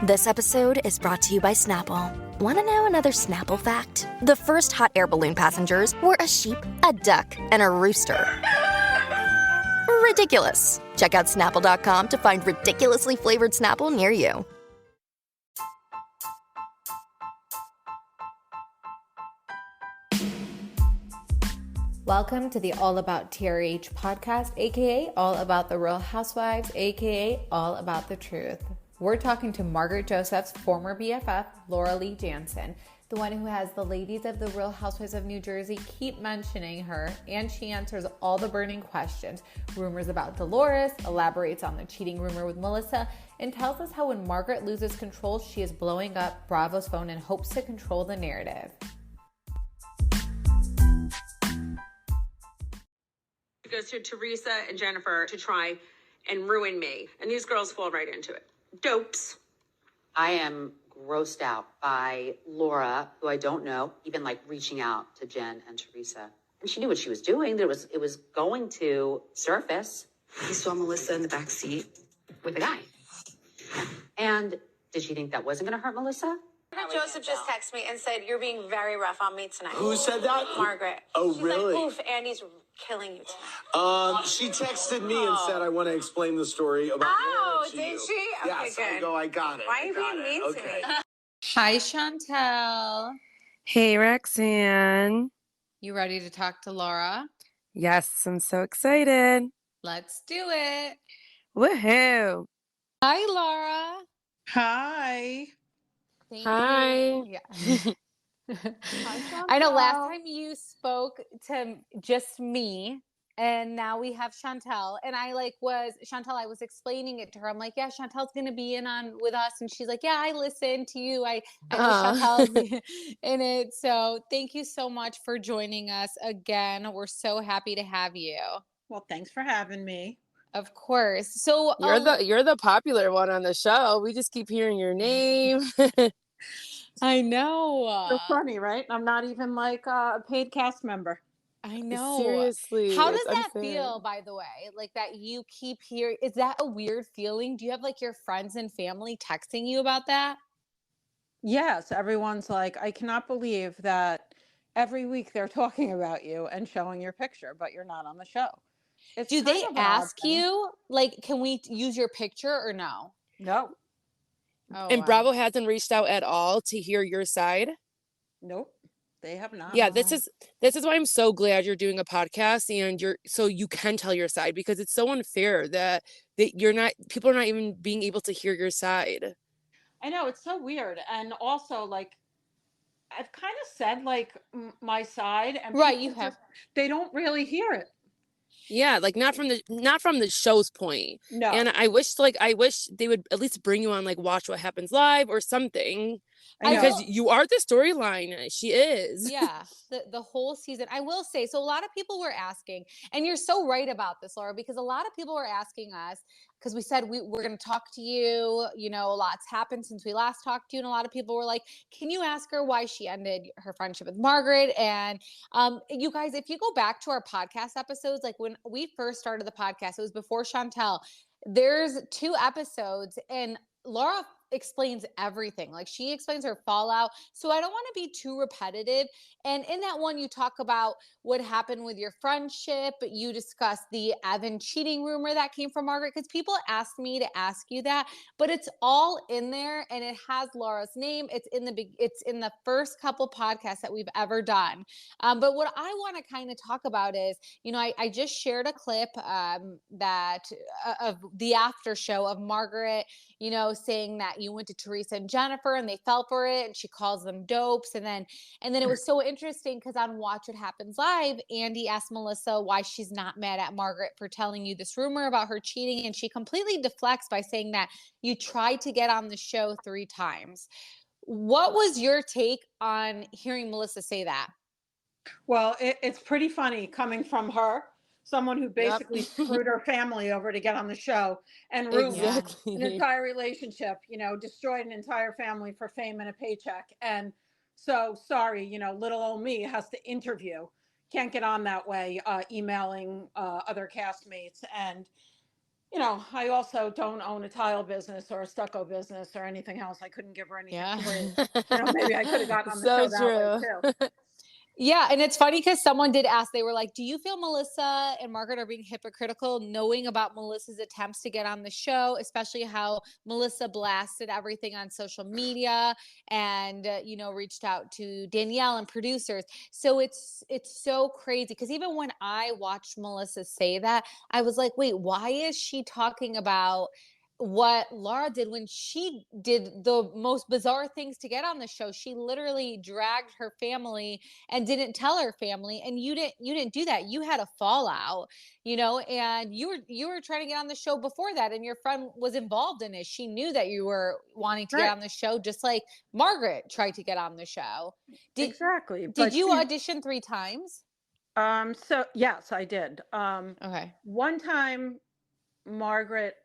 This episode is brought to you by Snapple. Want to know another Snapple fact? The first hot air balloon passengers were a sheep, a duck, and a rooster. Ridiculous. Check out Snapple.com to find ridiculously flavored Snapple near you. Welcome to the All About TRH podcast, aka All About the Real Housewives, aka All About the Truth. We're talking to Margaret Joseph's former BFF, Laura Lee Jansen, the one who has the ladies of the Real Housewives of New Jersey keep mentioning her, and she answers all the burning questions, rumors about Dolores, elaborates on the cheating rumor with Melissa, and tells us how when Margaret loses control, she is blowing up Bravo's phone in hopes to control the narrative. It goes to Teresa and Jennifer to try and ruin me, and these girls fall right into it. Dopes. I am grossed out by Laura, who I don't know, even like reaching out to Jen and Teresa. And she knew what she was doing. It was going to surface. He saw Melissa in the back seat With a guy. And did she think that wasn't going to hurt Melissa? Joseph just texted me and said, "You're being very rough on me tonight." Who said that? Margaret. Oh, She's really? like, "Oof, Andy's killing you tonight." She texted me and said, "I want to explain the story about Oh, Laura to did you." she? Okay, Yes, I good. go, I got it. Why are you being mean to me? Hi, Chantel. Hey, Roxanne. You ready to talk to Laura? Yes, I'm so excited. Let's do it. Woohoo. Hi, Laura. Hi. Thank Hi. you. Yeah. I know last time you spoke to just me, and now we have Chantel. And I I was explaining it to her. I'm like, yeah, Chantel's gonna be in on with us. And she's like, yeah, I listened to you. I know Chantel's in it. So thank you so much for joining us again. We're so happy to have you. Well, thanks for having me. Of course. So You're the popular one on the show. We just keep hearing your name. I know. So funny, right? I'm not even like a paid cast member. I know. Seriously. How does it's that unfair. feel, by the way? Like that you keep hearing, is that a weird feeling? Do you have like your friends and family texting you about that? Yes, everyone's like, I cannot believe that every week they're talking about you and showing your picture, but you're not on the show. It's Do kind they of an odd ask thing. you, like, can we use your picture or no? No, Oh, And wow. Bravo hasn't reached out at all to hear your side. nope, they have not. Yeah, this is why I'm so glad you're doing a podcast and so you can tell your side, because it's so unfair that people are not even being able to hear your side. I know, it's so weird. And also, like, I've kind of said like my side, and Right, people you have. they don't really hear it. Yeah, like not from the show's point. No. And I wish they would at least bring you on, like, Watch What Happens Live or something. I know. Because you are the storyline. She is. Yeah, the whole season. I will say, so a lot of people were asking, and you're so right about this, Laura, because a lot of people were asking us, because we said we're going to talk to you, a lot's happened since we last talked to you, and a lot of people were like, can you ask her why she ended her friendship with Margaret? And you guys, if you go back to our podcast episodes, like when we first started the podcast, it was before Chantel, there's 2 episodes, and Laura explains everything. Like, she explains her fallout. So I don't want to be too repetitive. And in that one, you talk about what happened with your friendship. You discuss the Evan cheating rumor that came from Margaret, because people asked me to ask you that, but it's all in there, and it has Laura's name. It's in the first couple podcasts that we've ever done. But what I want to kind of talk about is, I just shared a clip that of the after show of Margaret, saying that you went to Teresa and Jennifer and they fell for it, and she calls them dopes. And then it was so interesting because on Watch What Happens Live, Andy asked Melissa why she's not mad at Margaret for telling you this rumor about her cheating. And she completely deflects by saying that you tried to get on the show 3 times. What was your take on hearing Melissa say that? Well, it's pretty funny coming from her, someone who basically screwed her family over to get on the show and ruined an entire relationship, destroyed an entire family for fame and a paycheck. And so, sorry, little old me has to interview. Can't get on that way, emailing other castmates. And you know, I also don't own a tile business or a stucco business or anything else. I couldn't give her anything free. You know, maybe I could have gotten on the So show that way true. too. Yeah, and it's funny because someone did ask, they were like, do you feel Melissa and Margaret are being hypocritical knowing about Melissa's attempts to get on the show, especially how Melissa blasted everything on social media and, you know, reached out to Danielle and producers. So it's so crazy because even when I watched Melissa say that, I was like, wait, why is she talking about what Laura did when she did the most bizarre things to get on the show? She literally dragged her family and didn't tell her family, and you didn't do that. You had a fallout, you know, and you were trying to get on the show before that, and your friend was involved in it. She knew that you were wanting to get on the show, just like Margaret tried to get on the show. Exactly. Did you audition 3 times? So yes, I did. Okay. One time Margaret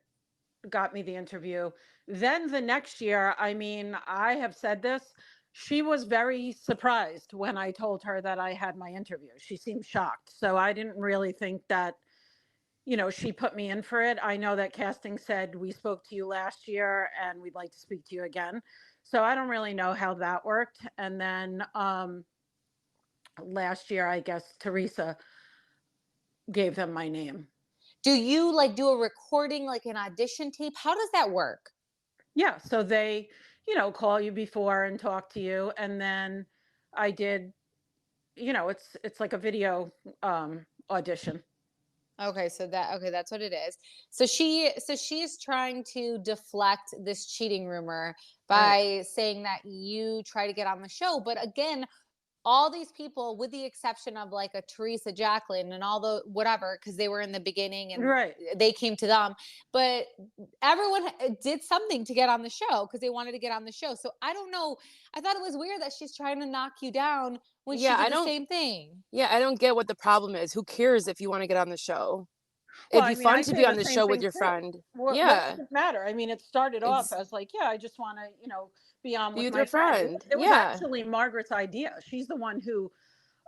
got me the interview. Then the next year, I mean, I have said this, she was very surprised when I told her that I had my interview. She seemed shocked. So I didn't really think that, you know, she put me in for it. I know that casting said, we spoke to you last year and we'd like to speak to you again. So I don't really know how that worked. And then last year, I guess Teresa gave them my name. Do you like do a recording, like an audition tape? How does that work? Yeah, so they, you know, call you before and talk to you, and then I did, you know, it's like a video audition. Okay, that's what it is. So she's trying to deflect this cheating rumor by saying that you try to get on the show, but again, all these people, with the exception of like a Teresa Jacqueline and all the whatever, because they were in the beginning and they came to them, but everyone did something to get on the show because they wanted to get on the show. So I don't know. I thought it was weird that she's trying to knock you down when she did the same thing. Yeah, I don't get what the problem is. Who cares if you want to get on the show? Well, It'd be fun to be on the show with your friend. What does it matter? I mean, it started off as like, yeah, I just want to, you know, be on with my friend. It was actually Margaret's idea. She's the one who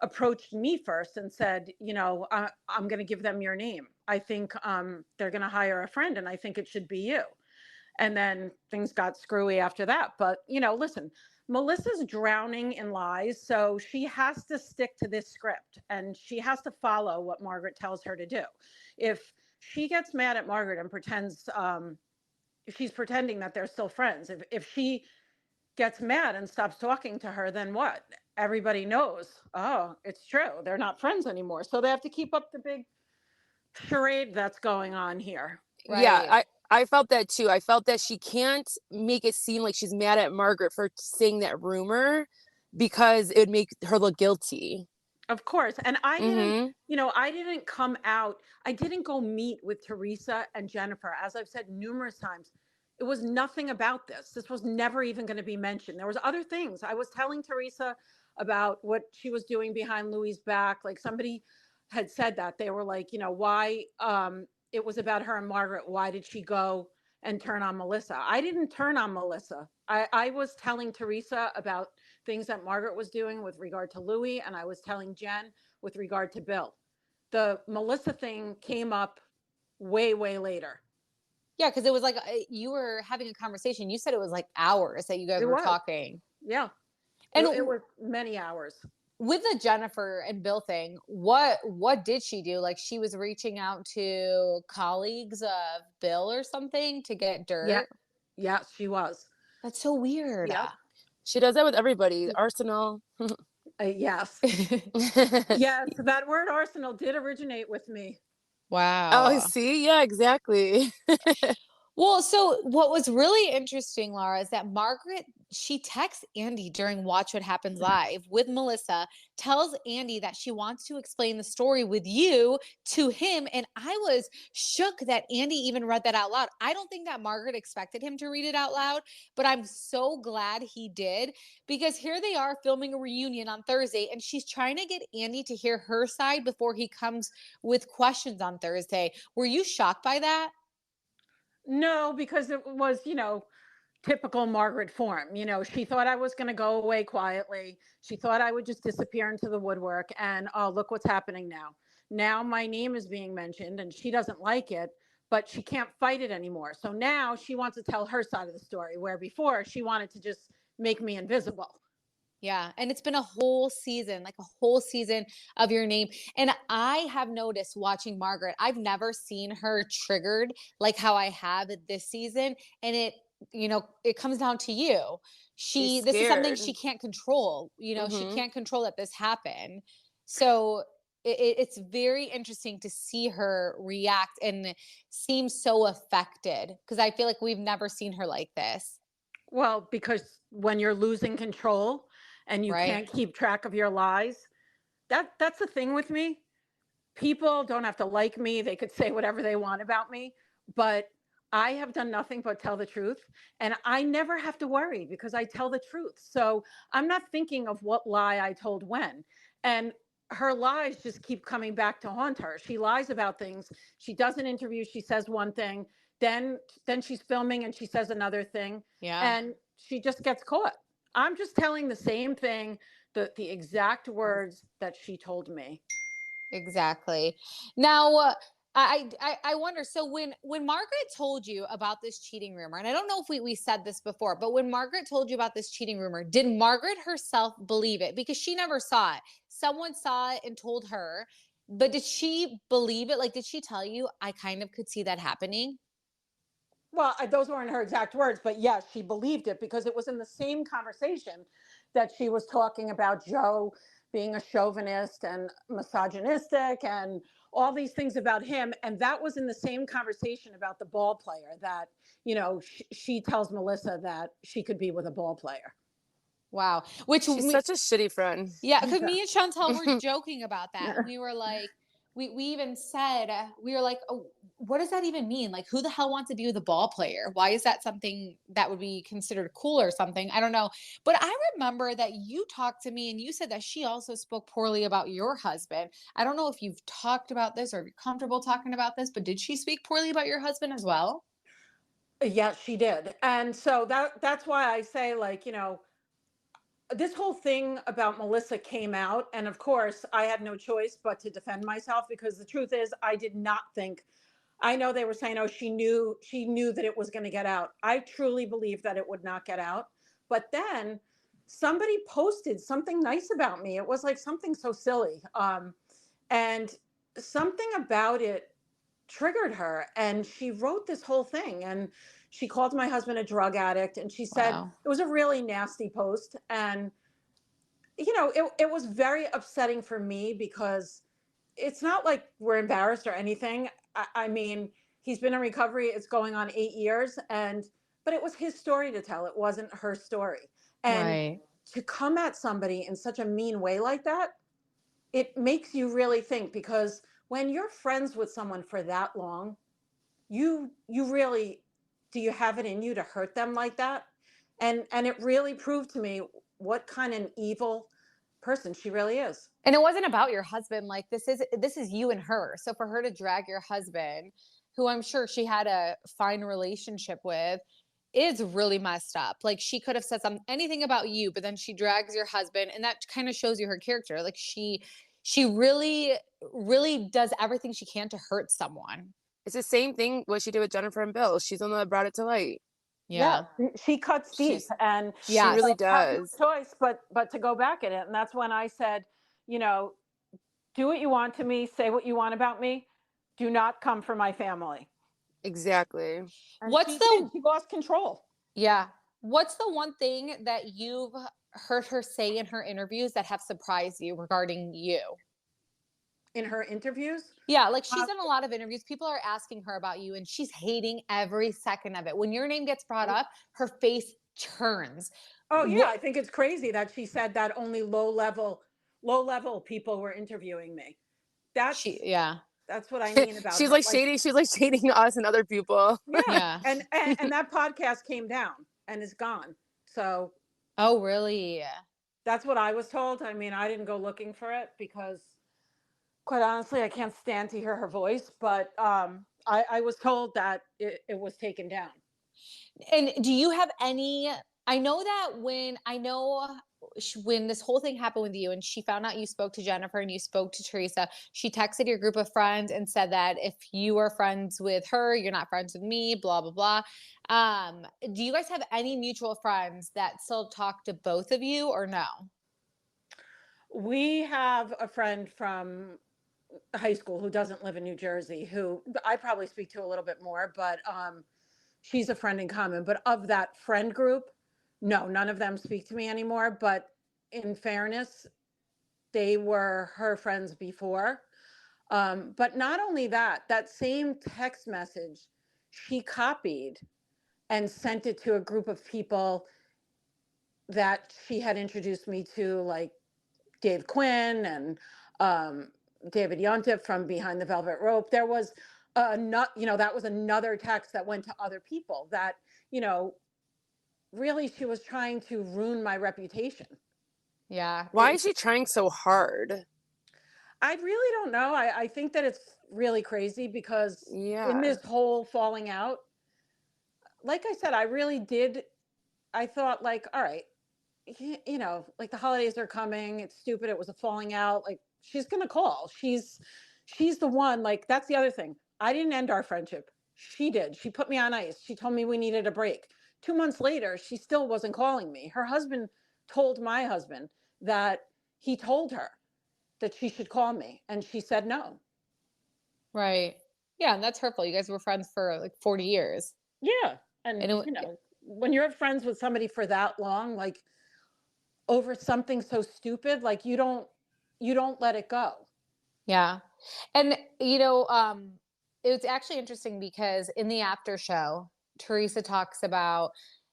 approached me first and said, you know, I'm going to give them your name. I think they're going to hire a friend and I think it should be you. And then things got screwy after that. But, you know, listen, Melissa's drowning in lies. So she has to stick to this script and she has to follow what Margaret tells her to do. If she gets mad at Margaret and pretends, she's pretending that they're still friends. If she gets mad and stops talking to her, then what? Everybody knows, oh, it's true. They're not friends anymore. So they have to keep up the big charade that's going on here. Right? Yeah, I felt that too. I felt that she can't make it seem like she's mad at Margaret for saying that rumor because it would make her look guilty. Of course. And I didn't, you know, I didn't come out. I didn't go meet with Teresa and Jennifer. As I've said numerous times, it was nothing about this. This was never even going to be mentioned. There was other things. I was telling Teresa about what she was doing behind Louis' back. Like somebody had said that. They were like, you know, why it was about her and Margaret. Why did she go and turn on Melissa? I didn't turn on Melissa. I was telling Teresa about things that Margaret was doing with regard to Louis, and I was telling Jen with regard to Bill. The Melissa thing came up way, way later. Yeah, because it was like you were having a conversation. You said it was like hours that you guys were talking. Yeah. And it was many hours. With the Jennifer and Bill thing, what did she do? Like she was reaching out to colleagues of Bill or something to get dirt? Yeah. Yes, she was. That's so weird. Yeah. She does that with everybody. Arsenal. Yes. Yes, that word arsenal did originate with me. Wow. Oh, see? Yeah, exactly. Well, so what was really interesting, Laura, is that Margaret, she texts Andy during Watch What Happens Live with Melissa, tells Andy that she wants to explain the story with you to him. And I was shook that Andy even read that out loud. I don't think that Margaret expected him to read it out loud, but I'm so glad he did because here they are filming a reunion on Thursday and she's trying to get Andy to hear her side before he comes with questions on Thursday. Were you shocked by that? No, because it was, you know, typical Margaret form. You know, she thought I was going to go away quietly. She thought I would just disappear into the woodwork. And oh, look what's happening now. Now my name is being mentioned and she doesn't like it. but she can't fight it anymore. So now she wants to tell her side of the story, where before she wanted to just make me invisible. Yeah. And it's been a whole season, like a whole season of your name. And I have noticed watching Margaret, I've never seen her triggered like how I have this season. And it comes down to you. This is something she can't control. She can't control that this happened. So it's very interesting to see her react and seem so affected, because I feel like we've never seen her like this. Well, because when you're losing control and you can't keep track of your lies, that's the thing with me. People don't have to like me. They could say whatever they want about me, but I have done nothing but tell the truth. And I never have to worry because I tell the truth. So I'm not thinking of what lie I told when. And her lies just keep coming back to haunt her. She lies about things. She does an interview. She says one thing. Then she's filming and she says another thing. Yeah. And she just gets caught. I'm just telling the same thing, the exact words that she told me. Exactly. Now, I wonder. So when Margaret told you about this cheating rumor, and I don't know if we said this before, but when Margaret told you about this cheating rumor, did Margaret herself believe it? Because she never saw it. Someone saw it and told her, but did she believe it? Like, did she tell you, I kind of could see that happening? Well, those weren't her exact words, but yes, she believed it because it was in the same conversation that she was talking about Joe being a chauvinist and misogynistic and all these things about him. And that was in the same conversation about the ball player that, she tells Melissa that she could be with a ball player. Wow. She's such a shitty friend. Yeah, because me and Chantal were joking about that. And we were like, we even said, we were like, oh, what does that even mean? Like, who the hell wants to be with a ball player? Why is that something that would be considered cool or something? I don't know. But I remember that you talked to me and you said that she also spoke poorly about your husband. I don't know if you've talked about this or if you're comfortable talking about this, but did she speak poorly about your husband as well? Yeah, she did. And so that's why I say, like, this whole thing about Melissa came out, and of course I had no choice but to defend myself, because the truth is I did not think, I know they were saying, oh, she knew that it was going to get out. I truly believe that it would not get out. But then somebody posted something nice about me. It was like something so silly. And something about it triggered her, and she wrote this whole thing, and she called my husband a drug addict, and she said, Wow. it was a really nasty post. And it was very upsetting for me, because it's not like we're embarrassed or anything. I mean, he's been in recovery, it's going on 8 years, but it was his story to tell. It wasn't her story. And to come at somebody in such a mean way like that, it makes you really think, because when you're friends with someone for that long, you really, do you have it in you to hurt them like that? And it really proved to me what kind of evil person she really is. And it wasn't about your husband. Like, this is you and her. So for her to drag your husband, who I'm sure she had a fine relationship with, is really messed up. Like, she could have said anything about you, but then she drags your husband, and that kind of shows you her character. Like, she really, really does everything she can to hurt someone. It's the same thing what she did with Jennifer and Bill. She's the one that brought it to light. Yeah, she cuts deep, and she really does. No choice but to go back at it. And that's when I said, do what you want to me, say what you want about me, do not come for my family. Exactly. And she lost control. Yeah. What's the one thing that you've heard her say in her interviews that have surprised you regarding you? In her interviews? Yeah, like, she's done a lot of interviews. People are asking her about you, and she's hating every second of it. When your name gets brought up, her face turns. Oh yeah, I think it's crazy that she said that only low level people were interviewing me. That's what I mean about she's her. like shady. She's like shading us and other people. Yeah. And that podcast came down and is gone. So. Oh, really? That's what I was told. I mean, I didn't go looking for it because, quite honestly, I can't stand to hear her voice. But I was told that it was taken down. And do you have any? I know when this whole thing happened with you and she found out you spoke to Jennifer and you spoke to Teresa, she texted your group of friends and said that if you are friends with her, you're not friends with me, blah, blah, blah. Do you guys have any mutual friends that still talk to both of you or no? We have a friend from high school who doesn't live in New Jersey, who I probably speak to a little bit more, but she's a friend in common. But of that friend group, no, none of them speak to me anymore. But in fairness, they were her friends before. But not only that, that same text message, she copied and sent it to a group of people that she had introduced me to, like Dave Quinn and David Yontif from Behind the Velvet Rope. There was that was another text that went to other people that, really she was trying to ruin my reputation. Yeah. Why is she trying so hard? I really don't know. I think that it's really crazy because in this whole falling out, like I said, I thought like, all right, like the holidays are coming. It's stupid. It was a falling out. Like she's going to call. She's the one, like, that's the other thing. I didn't end our friendship. She did. She put me on ice. She told me we needed a break. 2 months later, she still wasn't calling me. Her husband told my husband that he told her that she should call me, and she said no. Right. Yeah, and that's hurtful. You guys were friends for like 40 years. Yeah. And when you're friends with somebody for that long, like over something so stupid, like you don't let it go. Yeah. And it's actually interesting because in the after show, Teresa talks about,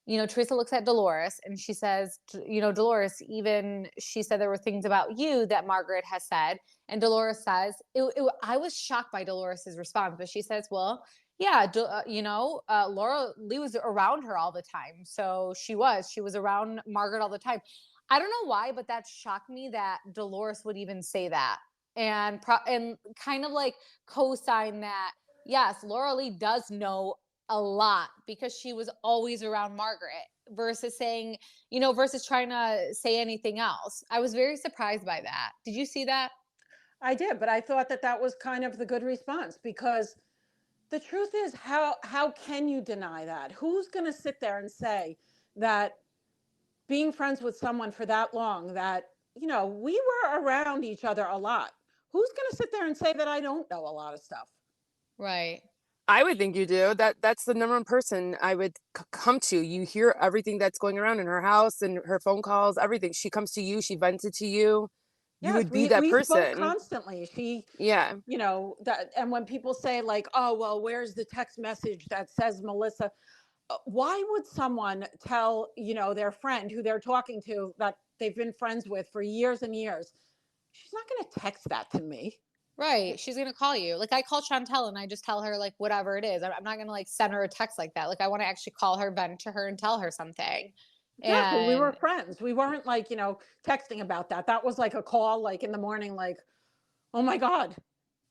Teresa looks at Dolores and she says, Dolores, even she said there were things about you that Margaret has said. And Dolores says, I was shocked by Dolores's response, but she says, well, yeah, Laura Lee was around her all the time. So she was around Margaret all the time. I don't know why, but that shocked me that Dolores would even say that and kind of like co-sign that, yes, Laura Lee does know a lot because she was always around Margaret versus saying, versus trying to say anything else. I was very surprised by that. Did you see that? I did, but I thought that was kind of the good response because the truth is, how can you deny that? Who's going to sit there and say that being friends with someone for that long, that, we were around each other a lot. Who's going to sit there and say that I don't know a lot of stuff? Right. I would think you do. That's the number one person I would come to. You hear everything that's going around in her house and her phone calls, everything. She comes to you. She vents it to you. You would be that person. We spoke constantly. Yeah. That, and when people say like, oh, well, where's the text message that says Melissa? Why would someone tell, their friend who they're talking to that they've been friends with for years and years? She's not going to text that to me. Right. She's going to call you. Like I call Chantel and I just tell her like whatever it is. I'm not going to like send her a text like that. Like I want to actually call her, vent to her and tell her something. Exactly. We were friends. We weren't like, texting about that. That was like a call like in the morning, like, oh my God,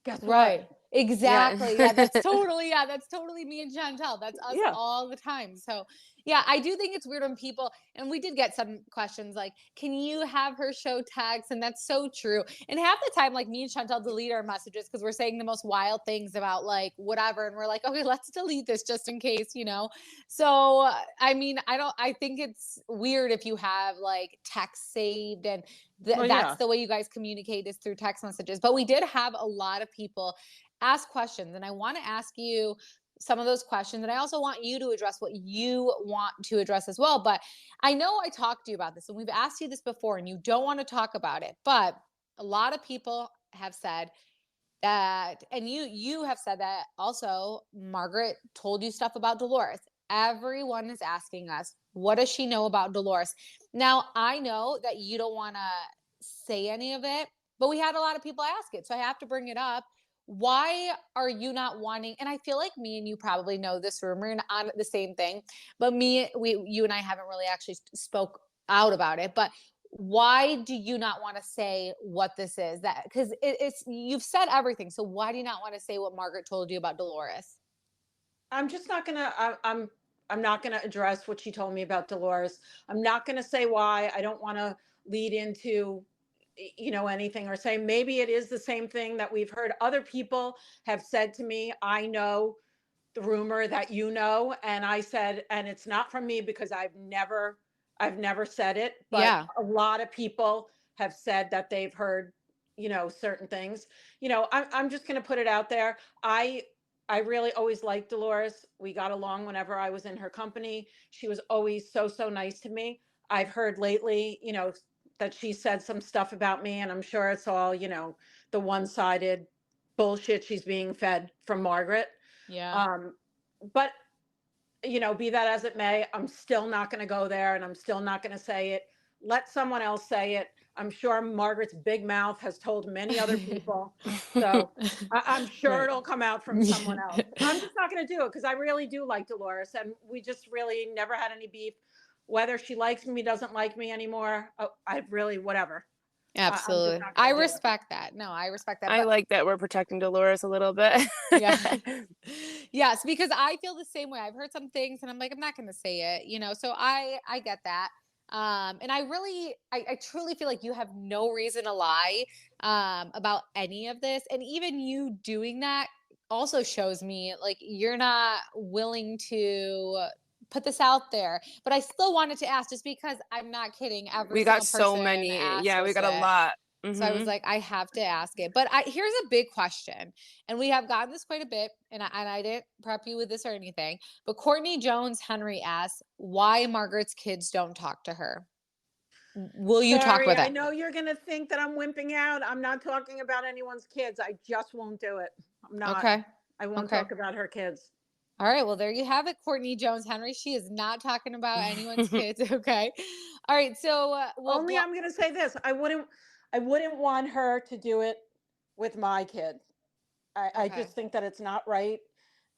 guess what? Right. Exactly. Yeah. That's totally me and Chantel. That's us all the time. So yeah, I do think it's weird when people, and we did get some questions like, can you have her show text? And that's so true. And half the time, like me and Chantel delete our messages because we're saying the most wild things about like whatever. And we're like, okay, let's delete this just in case, So, I mean, I think it's weird if you have like text saved and that's the way you guys communicate is through text messages. But we did have a lot of people ask questions, and I want to ask you some of those questions, and I also want you to address what you want to address as well. But I know I talked to you about this, and we've asked you this before, and you don't want to talk about it, but a lot of people have said that, and you have said that also, Margaret told you stuff about Dolores. Everyone is asking us, what does she know about Dolores? Now, I know that you don't want to say any of it, but we had a lot of people ask it, so I have to bring it up. Why are you not wanting, and I feel like me and you probably know this rumor on the same thing, but you and I haven't really actually spoke out about it, but why do you not want to say what this is? That because it's you've said everything, so why do you not want to say what Margaret told you about Dolores? I'm just not gonna. I'm not gonna address what she told me about Dolores. I'm not gonna say why. I don't want to lead into, anything, or say maybe it is the same thing that we've heard other people have said to me. I know the rumor that and I said, and it's not from me because I've never said it, but Yeah. a lot of people have said that they've heard, certain things. I'm just going to put it out there. I really always liked Dolores. We got along whenever I was in her company. She was always so, so nice to me. I've heard lately, that she said some stuff about me, and I'm sure it's all, the one-sided bullshit she's being fed from Margaret. Yeah. But be that as it may, I'm still not going to go there, and I'm still not going to say it. Let someone else say it. I'm sure Margaret's big mouth has told many other people. So I'm sure Right. it'll come out from someone else. I'm just not going to do it because I really do like Dolores, and we just really never had any beef. Whether she likes me, doesn't like me anymore, I really, whatever. Absolutely. I respect that. No, I respect that. I But like that we're protecting Dolores a little bit. yeah. Yes, because I feel the same way. I've heard some things and I'm like, I'm not going to say it, so I get that. And I truly feel like you have no reason to lie, about any of this. And even you doing that also shows me like you're not willing to put this out there. But I still wanted to ask just because I'm not kidding. Every We got single so person many. asked Yeah, we us got a it. lot. So I was like, I have to ask it. But here's a big question, and we have gotten this quite a bit, and I didn't prep you with this or anything. But Courtney Jones Henry asks why Margaret's kids don't talk to her. Will you talk Sorry, with I it? know you're going to think that I'm wimping out. I'm not talking about anyone's kids. I just won't do it. I'm not. Okay. I won't Okay. talk about her kids. All right. Well, there you have it, Courtney Jones Henry. She is not talking about anyone's kids. Okay. All right. So, Only I'm going to say this. I wouldn't want her to do it with my kid. I Okay. just think that it's not right.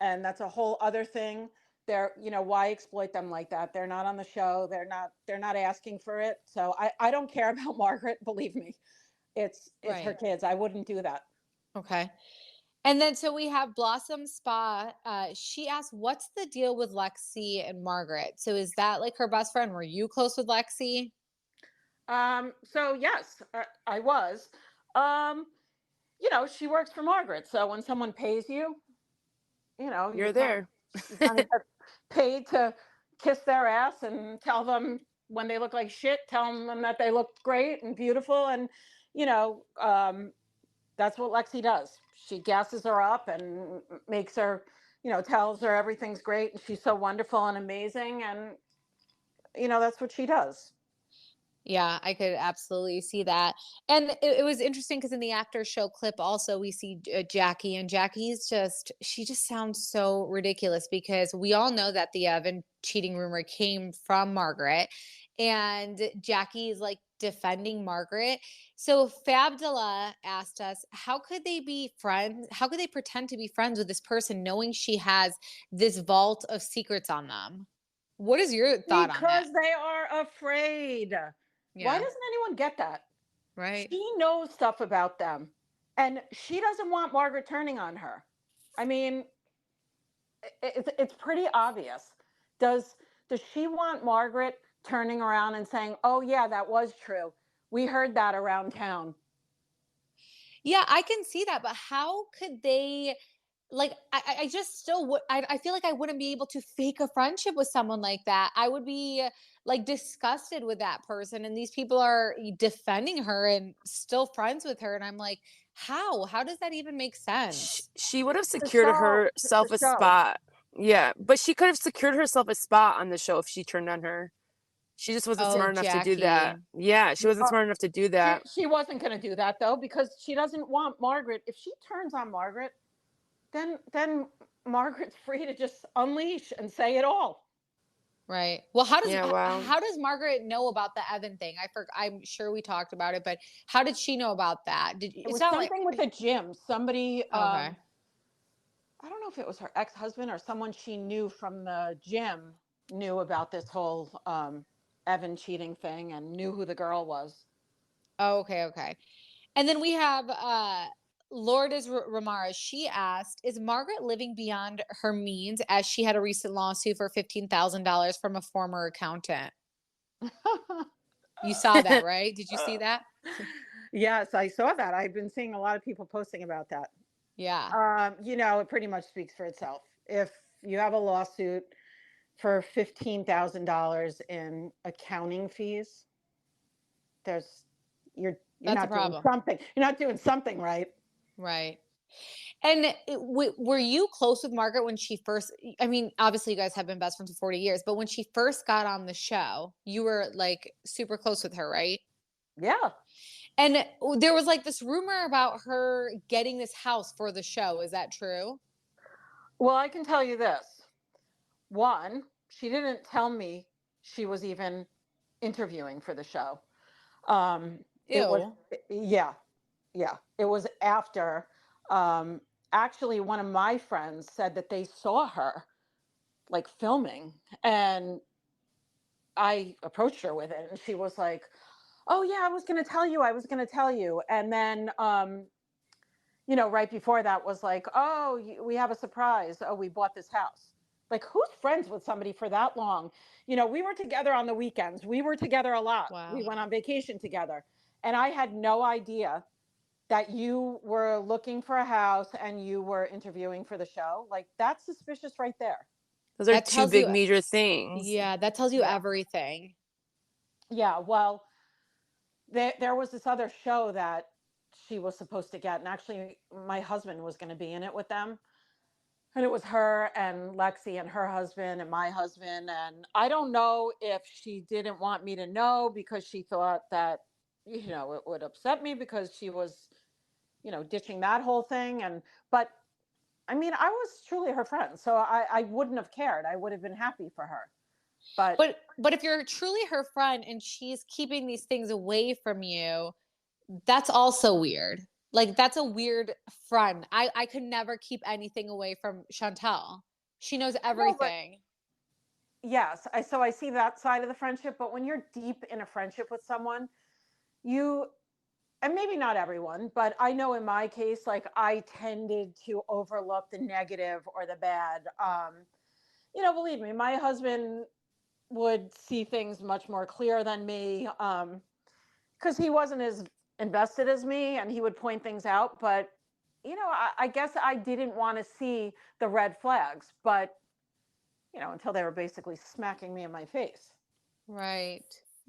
And that's a whole other thing. Why exploit them like that? They're not on the show. They're not asking for it. So I don't care about Margaret. Believe me, it's her Right. kids. I wouldn't do that. Okay. And then so we have Blossom Spa. She asked, what's the deal with Lexie and Margaret? So is that like her best friend? Were you close with Lexie? So yes, I was. She works for Margaret. So when someone pays you, You're there. You kind of get paid to kiss their ass and tell them when they look like shit, tell them that they look great and beautiful. And, that's what Lexie does. She gasses her up and makes her, tells her everything's great and she's so wonderful and amazing. And, that's what she does. Yeah, I could absolutely see that. And it was interesting because in the after show clip also we see Jackie, and she just sounds so ridiculous because we all know that the Evan cheating rumor came from Margaret, and Jackie is like defending Margaret. So Fabdullah asked us, how could they be friends? How could they pretend to be friends with this person knowing she has this vault of secrets on them? What is your thought on that? Because they are afraid. Yeah. Why doesn't anyone get that? Right. She knows stuff about them, and she doesn't want Margaret turning on her. I mean, it's pretty obvious. Does she want Margaret turning around and saying, "Oh yeah, that was true. We heard that around town"? Yeah, I can see that, but how could they, like, I just still would, I feel like I wouldn't be able to fake a friendship with someone like that. I would be like disgusted with that person. And these people are defending her and still friends with her. And I'm like, how does that even make sense? She would have secured herself a spot. Yeah, but she could have secured herself a spot on the show if she turned on her. She just wasn't smart enough to do that. Yeah, she wasn't smart enough to do that. She wasn't going to do that though, because she doesn't want Margaret. If she turns on Margaret, then Margaret's free to just unleash and say it all. Right. Well, how does Margaret know about the Evan thing? I'm sure we talked about it, but how did she know about that? It was something with the gym. Somebody, okay. I don't know if it was her ex-husband or someone she knew from the gym knew about this whole Evan cheating thing and knew who the girl was. Oh, okay. And then we have Lourdes Ramirez. She asked, is Margaret living beyond her means as she had a recent lawsuit for $15,000 from a former accountant? You saw that, right? Did you see that? Yes, I saw that. I've been seeing a lot of people posting about that. Yeah. It pretty much speaks for itself. If you have a lawsuit for $15,000 in accounting fees, you're That's a not doing problem. something. You're not doing something right. Right. And were you close with Margaret when she first, I mean, obviously you guys have been best friends for 40 years, but when she first got on the show, you were like super close with her, right? Yeah. And there was like this rumor about her getting this house for the show. Is that true? Well, I can tell you this. One, she didn't tell me she was even interviewing for the show. It was, Ew. yeah. It was after, actually one of my friends said that they saw her like filming, and I approached her with it, and she was like, oh yeah, I was going to tell you. And then, right before that was like, oh, we have a surprise. Oh, we bought this house. Like, who's friends with somebody for that long? We were together on the weekends. We were together a lot. Wow. We went on vacation together. And I had no idea that you were looking for a house and you were interviewing for the show. Like, that's suspicious right there. Those are That two tells big you- major things. Yeah, that tells you Yeah. everything. Yeah, well, there was this other show that she was supposed to get, and actually my husband was going to be in it with them. And it was her and Lexie and her husband and my husband. And I don't know if she didn't want me to know because she thought that, it would upset me because she was, ditching that whole thing. But I mean, I was truly her friend. So I wouldn't have cared. I would have been happy for her. But if you're truly her friend and she's keeping these things away from you, that's also weird. Like, that's a weird friend. I could never keep anything away from Chantel. She knows everything. Yes. So I see that side of the friendship. But when you're deep in a friendship with someone, and maybe not everyone, but I know in my case, like, I tended to overlook the negative or the bad. Believe me, my husband would see things much more clear than me, because he wasn't as invested as me, and he would point things out. But, I guess I didn't want to see the red flags, but, until they were basically smacking me in my face. Right.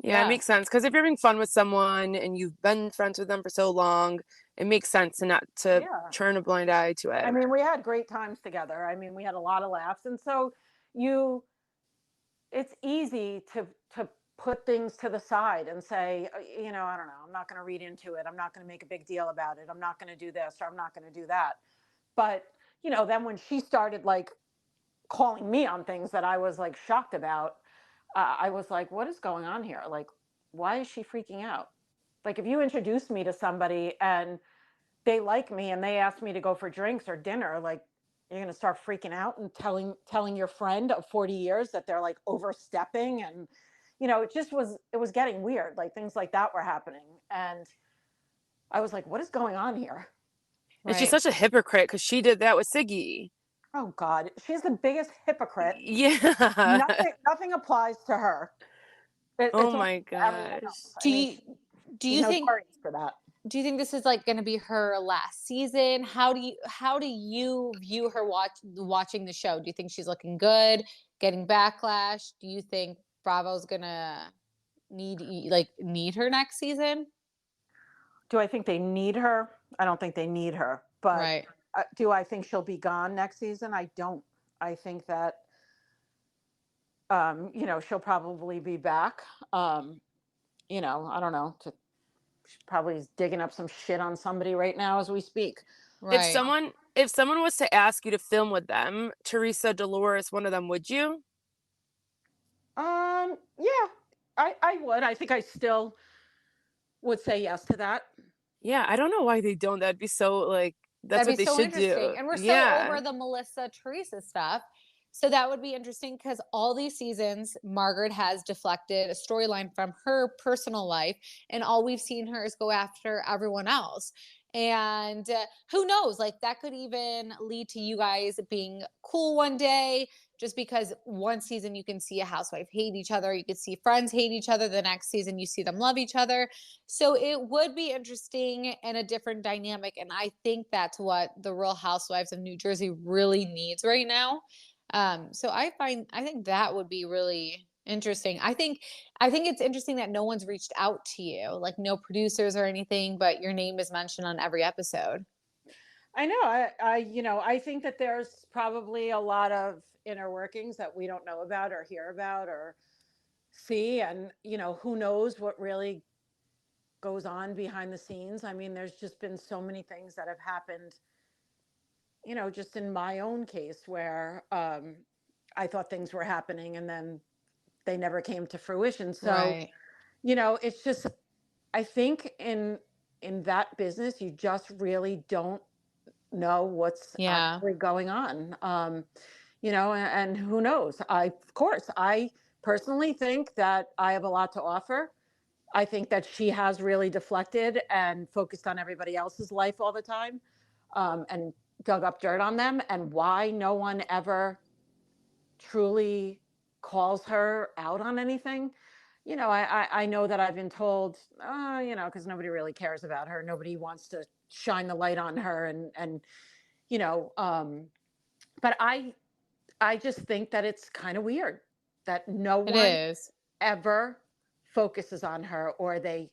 Yeah, it makes sense. Because if you're having fun with someone and you've been friends with them for so long, it makes sense to not to turn a blind eye to it. I mean, we had great times together. I mean, we had a lot of laughs. And so it's easy to put things to the side and say, I don't know, I'm not going to read into it. I'm not going to make a big deal about it. I'm not going to do this, or I'm not going to do that. But, then when she started like calling me on things that I was like shocked about, I was like, what is going on here? Like, why is she freaking out? Like, if you introduce me to somebody and they like me and they ask me to go for drinks or dinner, like, you're going to start freaking out and telling your friend of 40 years that they're like overstepping. And, it was getting weird. Like, things like that were happening. And I was like, what is going on here? And she's such a hypocrite because she did that with Siggy. Oh God, she's the biggest hypocrite. Yeah. Nothing applies to her. Oh my gosh. Do you think for that? Do you think this is like going to be her last season? How do you view her watching the show? Do you think she's looking good, getting backlash? Do you think Bravo's going to need her next season? Do I think they need her? I don't think they need her. But do I think she'll be gone next season? I don't. I think that she'll probably be back. I don't know. She probably is digging up some shit on somebody right now as we speak. Right. If someone was to ask you to film with them, Teresa, Dolores, one of them, would you? Yeah, I would. I think I still would say yes to that. Yeah, I don't know why they don't. That'd be so like that's what they should do. And we're so over the Melissa Teresa stuff. So that would be interesting because all these seasons, Margaret has deflected a storyline from her personal life, and all we've seen her is go after everyone else. And who knows, like that could even lead to you guys being cool one day, just because one season you can see a housewife hate each other. You could see friends hate each other. The next season you see them love each other. So it would be interesting and a different dynamic. And I think that's what the Real Housewives of New Jersey really needs right now. So I think that would be really interesting. I think it's interesting that no one's reached out to you, like no producers or anything, but your name is mentioned on every episode. I know. I think that there's probably a lot of inner workings that we don't know about or hear about or see. And, who knows what really goes on behind the scenes. I mean, there's just been so many things that have happened, just in my own case where I thought things were happening and then they never came to fruition. So, Right. It's just, I think in that business, you just really don't know what's actually going on. And who knows? I personally think that I have a lot to offer. I think that she has really deflected and focused on everybody else's life all the time, and dug up dirt on them, and why no one ever truly calls her out on anything. I know that I've been told, because nobody really cares about her. Nobody wants to shine the light on her. And but I just think that it's kind of weird that no one ever focuses on her, or they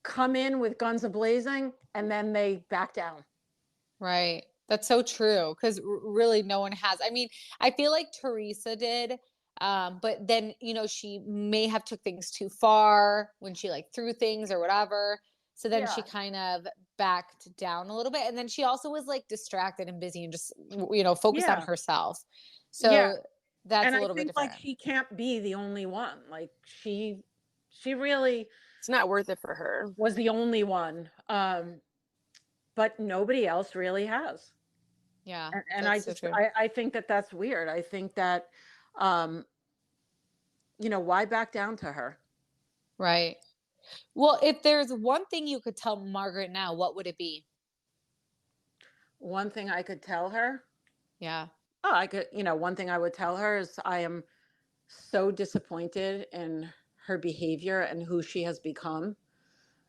come in with guns a-blazing and then they back down. Right. That's so true. Because really no one has. I mean, I feel like Teresa did. But then, she may have took things too far when she like threw things or whatever. So then she kind of backed down a little bit. And then she also was like distracted and busy and just, focused on herself. So that's a little bit different. Like she can't be the only one. Like she really, it's not worth it for her. Was the only one. But nobody else really has. Yeah. And I just, I think that that's weird. I think that, why back down to her? Right. Well, if there's one thing you could tell Margaret now, what would it be? One thing I could tell her? Yeah. Oh, I could, one thing I would tell her is I am so disappointed in her behavior and who she has become,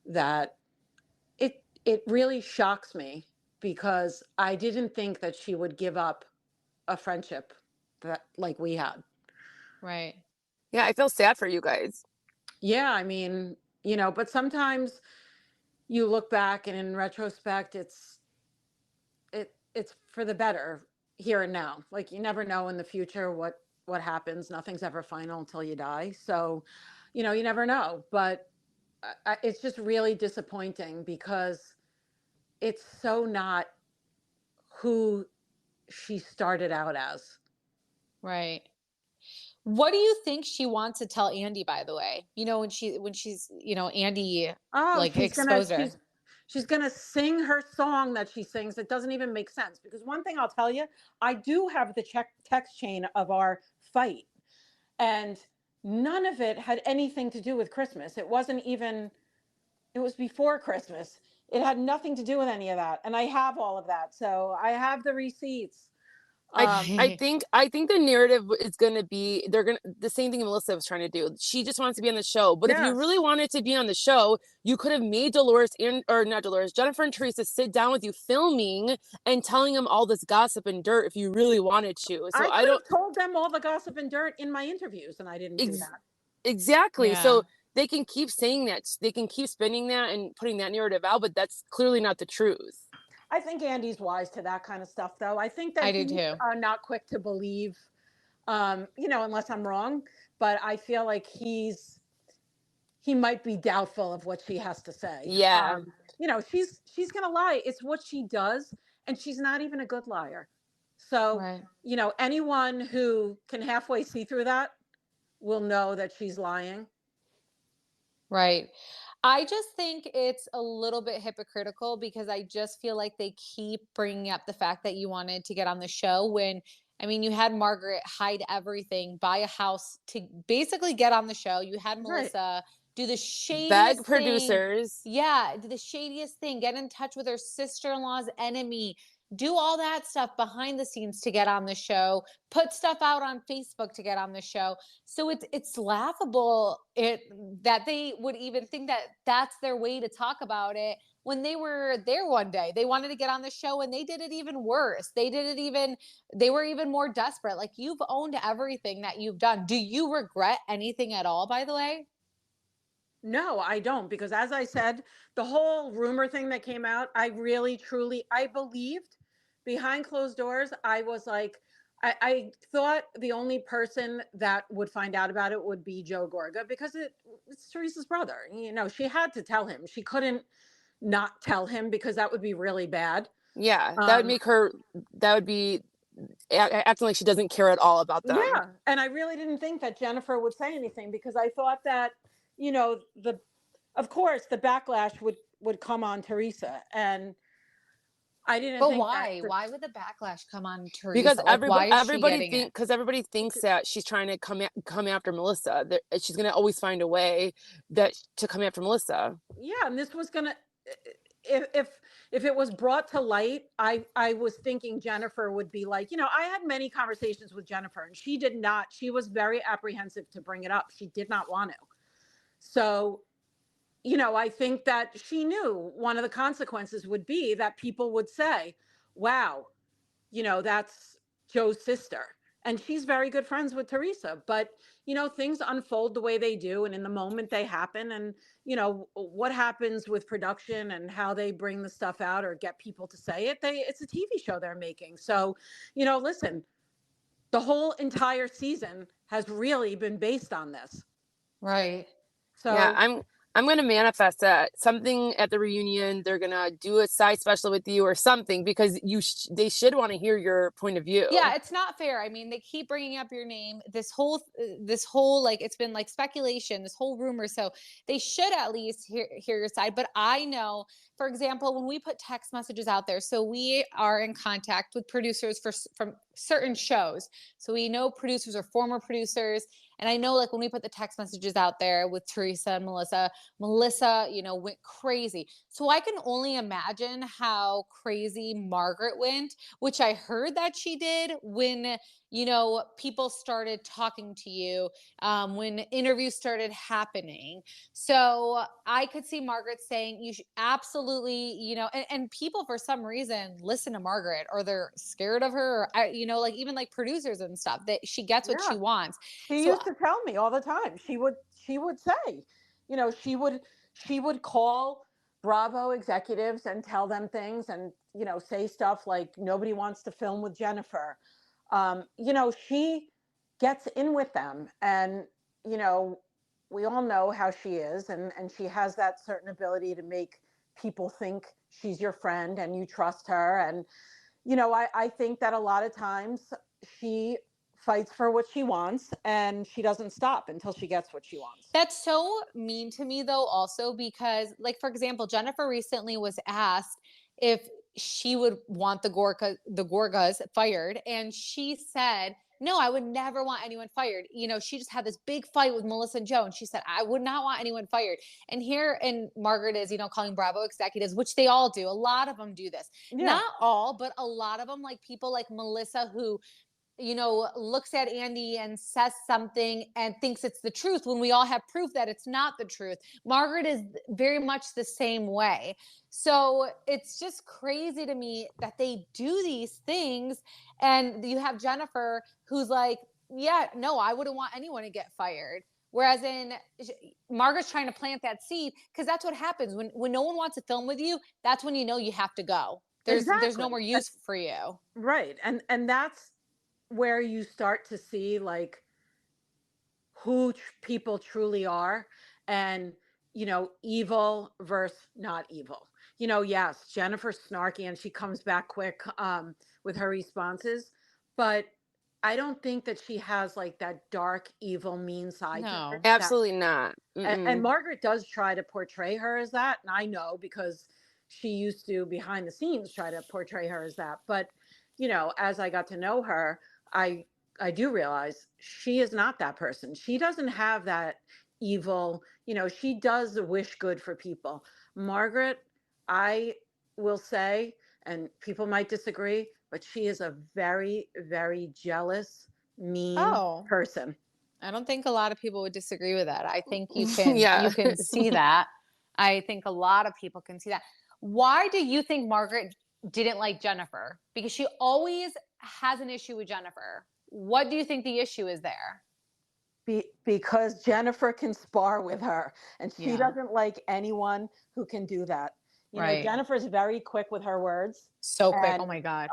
that it really shocks me, because I didn't think that she would give up a friendship that like we had. Right. Yeah, I feel sad for you guys. Yeah, I mean, but sometimes you look back and in retrospect, it's for the better here and now. Like you never know in the future what happens. Nothing's ever final until you die. So, you never know. But it's just really disappointing, because it's so not who she started out as. Right. What do you think she wants to tell Andy, by the way? When she's, Andy exposed her. She's going to sing her song that she sings. It doesn't even make sense, because one thing I'll tell you, I do have the text chain of our fight, and none of it had anything to do with Christmas. It was before Christmas. It had nothing to do with any of that. And I have all of that. So I have the receipts. I think the narrative is going to be, the same thing Melissa was trying to do. She just wants to be on the show. But if you really wanted to be on the show, you could have made Jennifer and Teresa sit down with you filming and telling them all this gossip and dirt if you really wanted to. So I don't told them all the gossip and dirt in my interviews, and I didn't do that. Exactly. Yeah. So they can keep saying that. They can keep spinning that and putting that narrative out, but that's clearly not the truth. I think Andy's wise to that kind of stuff, though. I think that he's not quick to believe, unless I'm wrong. But I feel like he might be doubtful of what she has to say. Yeah. She's going to lie. It's what she does. And she's not even a good liar. So, anyone who can halfway see through that will know that she's lying. Right. I just think it's a little bit hypocritical, because I just feel like they keep bringing up the fact that you wanted to get on the show when, you had Margaret hide everything, buy a house to basically get on the show. You had Melissa do the shadiest producers. Yeah, do the shadiest thing, get in touch with her sister-in-law's enemy, do all that stuff behind the scenes to get on the show, put stuff out on Facebook to get on the show. So it's laughable that they would even think that that's their way to talk about it when they were there one day. They wanted to get on the show and they did it even worse. They were even more desperate. Like, you've owned everything that you've done. Do you regret anything at all, by the way? No, I don't, because as I said, the whole rumor thing that came out, I really, truly, I believed behind closed doors. I was like, I thought the only person that would find out about it would be Joe Gorga, because it's Teresa's brother. You know, she had to tell him. She couldn't not tell him, because that would be really bad. Yeah, that would make her, that would be acting like she doesn't care at all about them. Yeah. And I really didn't think that Jennifer would say anything, because I thought that, you know, of course, the backlash would come on Teresa, and I didn't. But think why? that, Why would the backlash come on Teresa? Because like, everybody thinks that she's trying to come after Melissa. That she's gonna always find a way to come after Melissa. Yeah, and this was gonna, if it was brought to light, I was thinking Jennifer would be like, you know, I had many conversations with Jennifer, and she did not. She was very apprehensive to bring it up. She did not want to. So, you know, I think that she knew one of the consequences would be that people would say, wow, you know, that's Joe's sister. And she's very good friends with Teresa. But, you know, things unfold the way they do. And in the moment they happen. And, you know, what happens with production and how they bring the stuff out or get people to say it, it's a TV show they're making. So, you know, listen, the whole entire season has really been based on this. Right. So yeah, I'm going to manifest that something at the reunion. They're going to do a side special with you or something, because they should want to hear your point of view. Yeah, it's not fair. I mean, they keep bringing up your name. This whole like, it's been like speculation, this whole rumor. So they should at least hear your side. But I know, for example, when we put text messages out there, so we are in contact with producers from certain shows. So we know producers or former producers. And I know, like, when we put the text messages out there with Teresa and Melissa, you know, went crazy. So I can only imagine how crazy Margaret went, which I heard that she did when, you know, people started talking to you, when interviews started happening. So I could see Margaret saying, you should absolutely, you know, and people for some reason listen to Margaret, or they're scared of her, or, you know, like even like producers and stuff, that she gets what she wants. She used to tell me all the time. She would say, you know, she would call Bravo executives and tell them things, and, you know, say stuff like, nobody wants to film with Jennifer. You know, she gets in with them, and, you know, we all know how she is, and she has that certain ability to make people think she's your friend and you trust her. And, you know, I think that a lot of times she fights for what she wants, and she doesn't stop until she gets what she wants. That's so mean to me, though, also, because, like, for example, Jennifer recently was asked if she would want the Gorgas fired, and she said, no, I would never want anyone fired. You know, she just had this big fight with Melissa and Joe, and she said, I would not want anyone fired. And Margaret is, you know, calling Bravo executives, which they all do. A lot of them do this. Yeah. Not all, but a lot of them, like people like Melissa, who, you know, looks at Andy and says something and thinks it's the truth when we all have proof that it's not the truth. Margaret is very much the same way. So it's just crazy to me that they do these things. And you have Jennifer, who's like, yeah, no, I wouldn't want anyone to get fired. Whereas Margaret's trying to plant that seed, because that's what happens when no one wants to film with you. That's when you know you have to go. There's no more use for you. Right. And that's where you start to see, like, who people truly are, and, you know, evil versus not evil. You know, yes, Jennifer's snarky and she comes back quick with her responses, but I don't think that she has like that dark, evil, mean side. No, absolutely not. And Margaret does try to portray her as that, and I know, because she used to, behind the scenes, try to portray her as that. But, you know, as I got to know her, I do realize she is not that person. She doesn't have that evil, you know, she does wish good for people. Margaret, I will say and people might disagree, but she is a very, very jealous, mean person. I don't think a lot of people would disagree with that. I think you can see that. I think a lot of people can see that. Why do you think Margaret didn't like Jennifer? Because she always has an issue with Jennifer. What do you think the issue is there? Because Jennifer can spar with her, and she doesn't like anyone who can do that. You know, Jennifer's very quick with her words. So quick. Oh my God.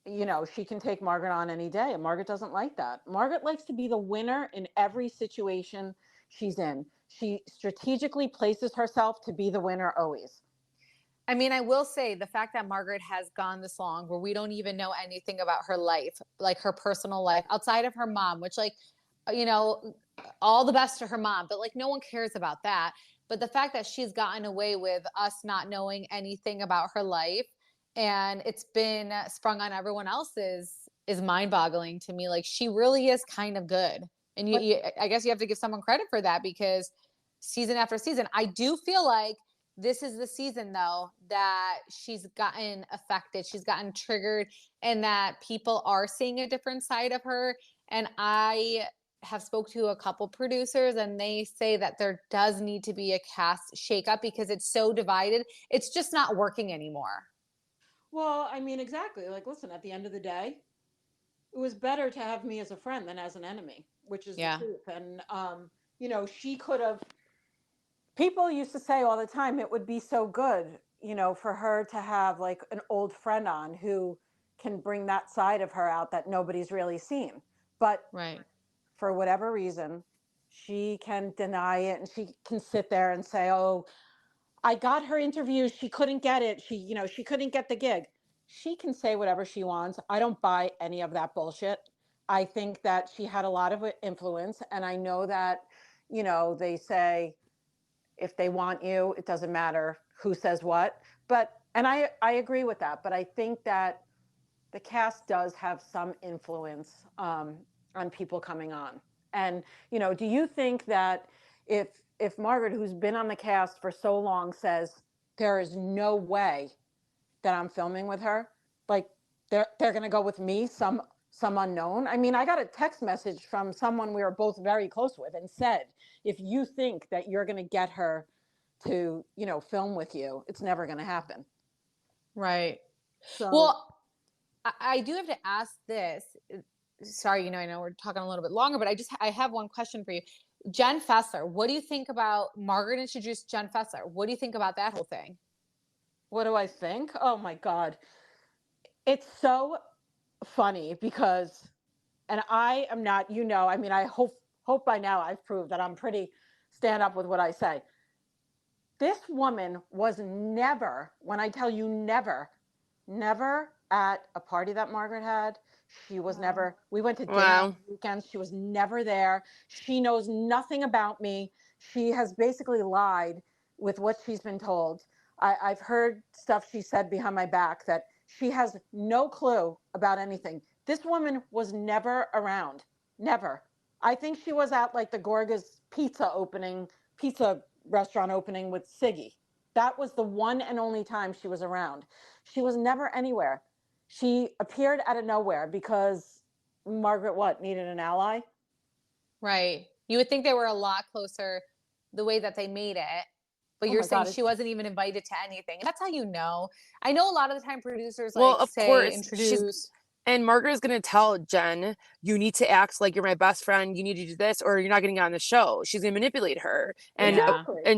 You know, she can take Margaret on any day, and Margaret doesn't like that. Margaret likes to be the winner in every situation she's in. She strategically places herself to be the winner always. I mean, I will say the fact that Margaret has gone this long where we don't even know anything about her life, like her personal life outside of her mom, which, like, you know, all the best to her mom, but like no one cares about that. But the fact that she's gotten away with us not knowing anything about her life and it's been sprung on everyone else is mind-boggling to me. Like, she really is kind of good. And I guess you have to give someone credit for that, because season after season, I do feel like this is the season, though, that she's gotten affected, she's gotten triggered, and that people are seeing a different side of her. And I have spoke to a couple producers, and they say that there does need to be a cast shakeup because it's so divided. It's just not working anymore. Well, I mean, exactly. Like, listen, at the end of the day, it was better to have me as a friend than as an enemy, which is the truth. And, you know, she could have, people used to say all the time, it would be so good, you know, for her to have like an old friend on who can bring that side of her out that nobody's really seen. But for whatever reason, she can deny it, and she can sit there and say, oh, I got her interview, she couldn't get it. She, you know, she couldn't get the gig. She can say whatever she wants. I don't buy any of that bullshit. I think that she had a lot of influence. And I know that, you know, they say, if they want you, it doesn't matter who says what. But, and I agree with that. But I think that the cast does have some influence on people coming on. And, you know, do you think that if Margaret, who's been on the cast for so long, says there is no way that I'm filming with her, like they're going to go with me, some unknown? I mean, I got a text message from someone we were both very close with, and said, if you think that you're going to get her to, you know, film with you, it's never going to happen. Right. So, well, I do have to ask this. Sorry, you know, I know we're talking a little bit longer, but I have one question for you. Jen Fessler, what do you think about Margaret introduced Jen Fessler? What do you think about that whole thing? What do I think? Oh my God. It's so funny because, and I am not, you know, I mean, I hope by now I've proved that I'm pretty stand up with what I say. This woman was never, when I tell you never at a party that Margaret had. She was never, we went to dinner on weekends. She was never there. She knows nothing about me. She has basically lied with what she's been told. I've heard stuff she said behind my back that she has no clue about anything. This woman was never around. Never. I think she was at like the Gorga's pizza restaurant opening with Siggy. That was the one and only time she was around. She was never anywhere. She appeared out of nowhere because Margaret needed an ally? Right. You would think they were a lot closer the way that they made it, but you're saying she wasn't even invited to anything. That's how you know. I know a lot of the time producers introduce. And Margaret is going to tell Jen, you need to act like you're my best friend. You need to do this, or you're not getting on the show. She's going to manipulate her. And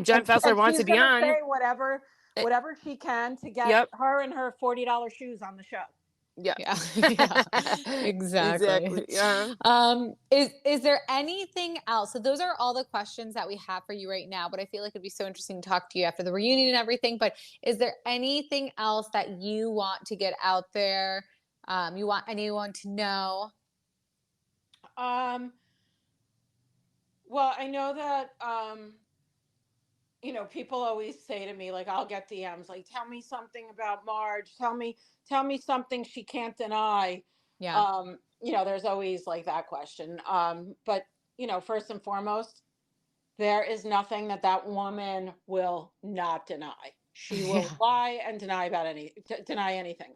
Jen Fessler wants to be on. Say whatever she can to get her and her $40 shoes on the show. Yeah. Exactly. Yeah. Is there anything else? So those are all the questions that we have for you right now, but I feel like it'd be so interesting to talk to you after the reunion and everything. But is there anything else that you want to get out there? You want anyone to know? Well, I know that, you know, people always say to me, like, I'll get DMs, like, tell me something about Marge. Tell me something she can't deny. Yeah. You know, there's always like that question. But, you know, first and foremost, there is nothing that woman will not deny. She will lie and deny anything.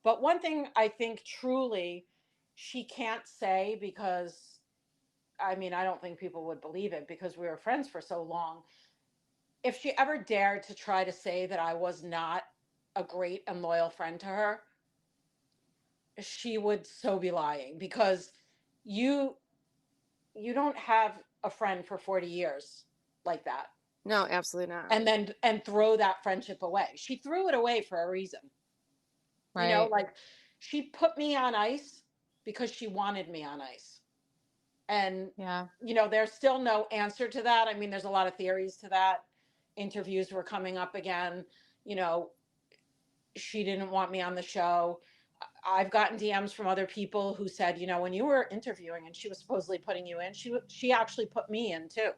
But one thing I think truly she can't say, because I mean, I don't think people would believe it because we were friends for so long. If she ever dared to try to say that I was not a great and loyal friend to her, she would so be lying, because you don't have a friend for 40 years like that. No, absolutely not. And throw that friendship away. She threw it away for a reason. Right. You know, like, she put me on ice because she wanted me on ice. And, you know, there's still no answer to that. I mean, there's a lot of theories to that. Interviews were coming up again. You know, she didn't want me on the show. I've gotten DMs from other people who said, you know, when you were interviewing and she was supposedly putting you in, she actually put me in too.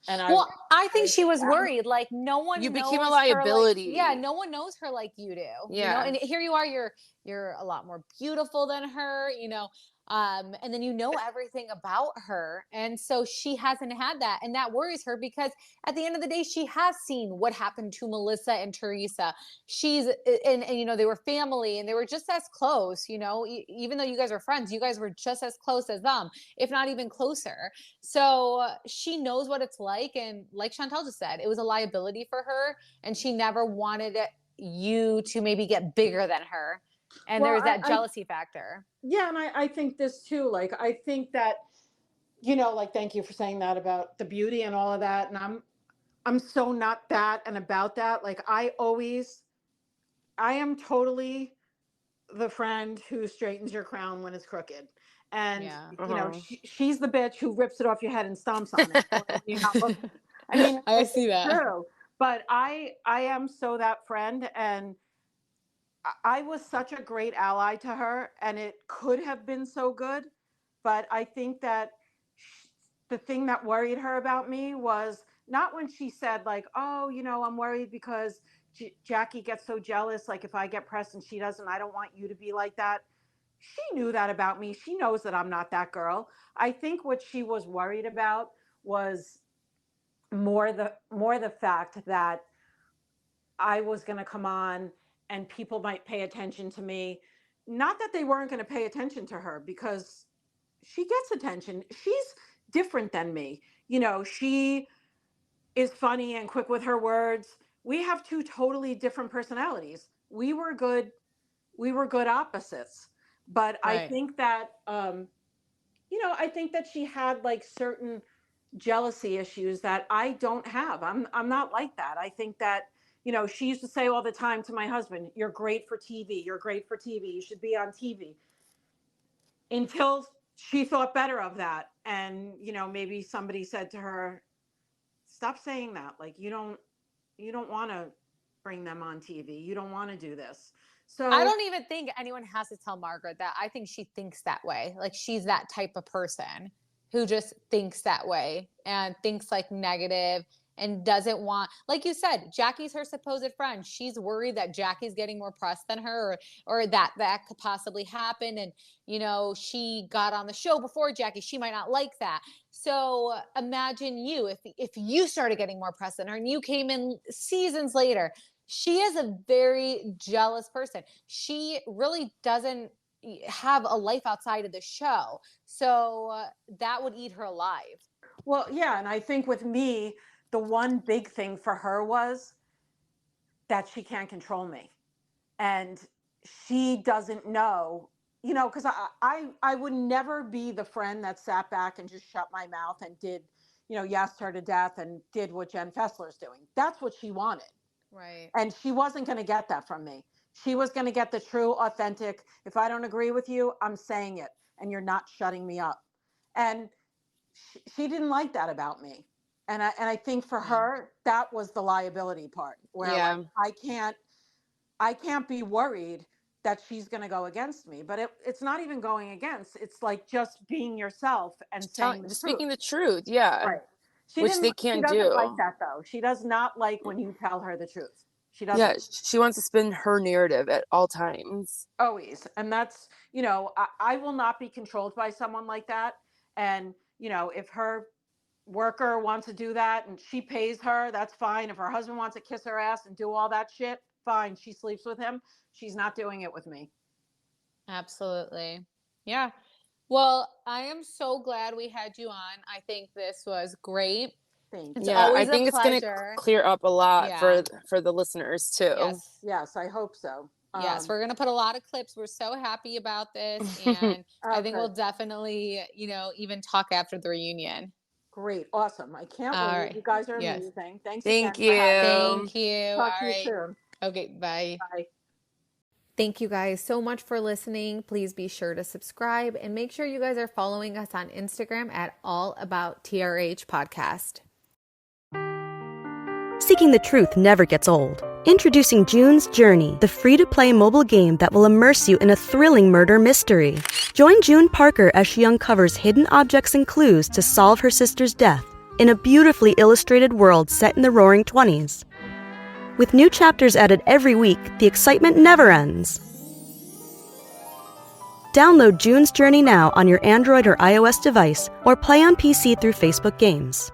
And I think she was worried. Like, no one you knows became a her liability. like, no one knows her like you do. Yeah. You know, and here you are, you're a lot more beautiful than her, you know. And then you know everything about her. And so she hasn't had that. And that worries her, because at the end of the day, she has seen what happened to Melissa and Teresa. And you know, they were family and they were just as close, you know, even though you guys were friends, you guys were just as close as them, if not even closer. So she knows what it's like. And like Chantel just said, it was a liability for her. And she never wanted you to maybe get bigger than her. And there's that jealousy factor. Yeah. And I think this too, like, I think that, you know, like, thank you for saying that about the beauty and all of that. And I'm so not that and about that. Like, I am totally the friend who straightens your crown when it's crooked. And, you know, she's the bitch who rips it off your head and stomps on it. You're not looking. I mean, I see that. True. But I am so that friend. And I was such a great ally to her, and it could have been so good. But I think that the thing that worried her about me was not when she said, like, oh, you know, I'm worried because Jackie gets so jealous. Like, if I get pressed and she doesn't, I don't want you to be like that. She knew that about me. She knows that I'm not that girl. I think what she was worried about was more the fact that I was going to come on and people might pay attention to me. Not that they weren't going to pay attention to her, because she gets attention. She's different than me. You know, she is funny and quick with her words. We have two totally different personalities. We were good opposites. But I think that, you know, I think that she had like certain jealousy issues that I don't have. I'm not like that. I think that, you know, she used to say all the time to my husband, you're great for TV. You're great for TV. You should be on TV. Until she thought better of that. And, you know, maybe somebody said to her, stop saying that. Like, you don't want to bring them on TV. You don't want to do this. So I don't even think anyone has to tell Margaret that. I think she thinks that way. Like, she's that type of person who just thinks that way and thinks like negative and doesn't want, like you said, Jackie's her supposed friend. She's worried that Jackie's getting more press than her, or that could possibly happen. And, you know, she got on the show before Jackie. She might not like that. So imagine you, if you started getting more press than her and you came in seasons later. She is a very jealous person. She really doesn't have a life outside of the show. So that would eat her alive. Well, yeah. And I think with me, the one big thing for her was that she can't control me. And she doesn't know, you know, because I would never be the friend that sat back and just shut my mouth and did, you know, yes her to death and did what Jen Fessler's doing. That's what she wanted. Right. And she wasn't going to get that from me. She was going to get the true, authentic, if I don't agree with you, I'm saying it, and you're not shutting me up. And she didn't like that about me. And I think for her, that was the liability part, where like, I can't be worried that she's going to go against me. But it's not even going against. It's like just being yourself and saying just speaking the truth. Yeah. Right. Which they can't do. She doesn't like that, though. She does not like when you tell her the truth. She doesn't. Yeah, she wants to spin her narrative at all times. Always. And that's, you know, I will not be controlled by someone like that. And, you know, if her worker wants to do that and she pays her, that's fine. If her husband wants to kiss her ass and do all that shit, fine. She sleeps with him. She's not doing it with me. Absolutely. Yeah. Well, I am so glad we had you on. I think this was great. It's always I think a pleasure. it's going to clear up a lot for the listeners too. Yes, I hope so. Yes, we're going to put a lot of clips. We're so happy about this. And I think we'll definitely, even talk after the reunion. Great. Awesome. I can't wait. Right. You guys are amazing. Thanks Thank again. Thank you. Talk to you soon. Okay. Bye. Bye. Thank you guys so much for listening. Please be sure to subscribe and make sure you guys are following us on Instagram at allabouttrh podcast. Seeking the truth never gets old. Introducing June's Journey, the free-to-play mobile game that will immerse you in a thrilling murder mystery. Join June Parker as she uncovers hidden objects and clues to solve her sister's death in a beautifully illustrated world set in the Roaring '20s. With new chapters added every week, the excitement never ends. Download June's Journey now on your Android or iOS device or play on PC through Facebook Games.